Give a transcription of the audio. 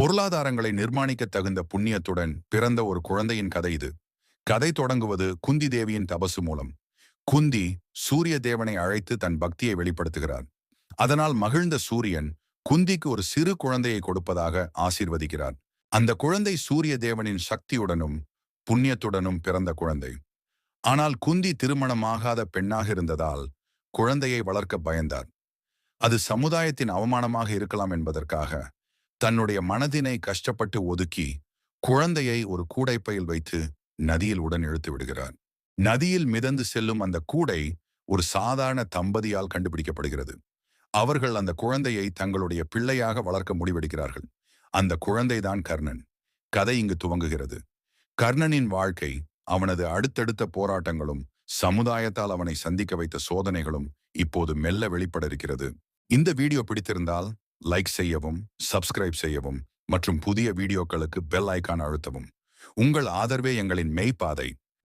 பொருளாதாரங்களை நிர்மாணிக்க தகுந்த புண்ணியத்துடன் பிறந்த ஒரு குழந்தையின் கதை இது. கதை தொடங்குவது குந்தி தேவியின் தபசு மூலம். குந்தி சூரிய தேவனை அழைத்து தன் பக்தியை வெளிப்படுத்துகிறார். அதனால் மகிழ்ந்த சூரியன் குந்திக்கு ஒரு சிறு குழந்தையை கொடுப்பதாக ஆசீர்வதிக்கிறார். அந்த குழந்தை சூரிய தேவனின் சக்தியுடனும் புண்ணியத்துடனும் பிறந்த குழந்தை. ஆனால் குந்தி திருமணமாகாத பெண்ணாக இருந்ததால் குழந்தையை வளர்க்க பயந்தார். அது சமுதாயத்தின் அவமானமாக இருக்கலாம் என்பதற்காக தன்னுடைய மனதினை கஷ்டப்பட்டு ஒதுக்கி குழந்தையை ஒரு கூடைப்பையில் வைத்து நதியில் உடன் இழுத்து விடுகிறார். நதியில் மிதந்து செல்லும் அந்த கூடை ஒரு சாதாரண தம்பதியால் கண்டுபிடிக்கப்படுகிறது. அவர்கள் அந்த குழந்தையை தங்களுடைய பிள்ளையாக வளர்க்க முடிவெடுக்கிறார்கள். அந்த குழந்தைதான் கர்ணன். கதை இங்கு துவங்குகிறது. கர்ணனின் வாழ்க்கை, அவனது அடுத்தடுத்த போராட்டங்களும் சமுதாயத்தால் அவனை சந்திக்க வைத்த சோதனைகளும் இப்போது மெல்ல வெளிப்பட இருக்கிறது. இந்த வீடியோ பிடித்திருந்தால் லைக் செய்யவும், சப்ஸ்கிரைப் செய்யவும் மற்றும் புதிய வீடியோக்களுக்கு பெல் ஐகான் அழுத்தவும். உங்கள் ஆதரவே எங்களின் மெய்ப்பாதை.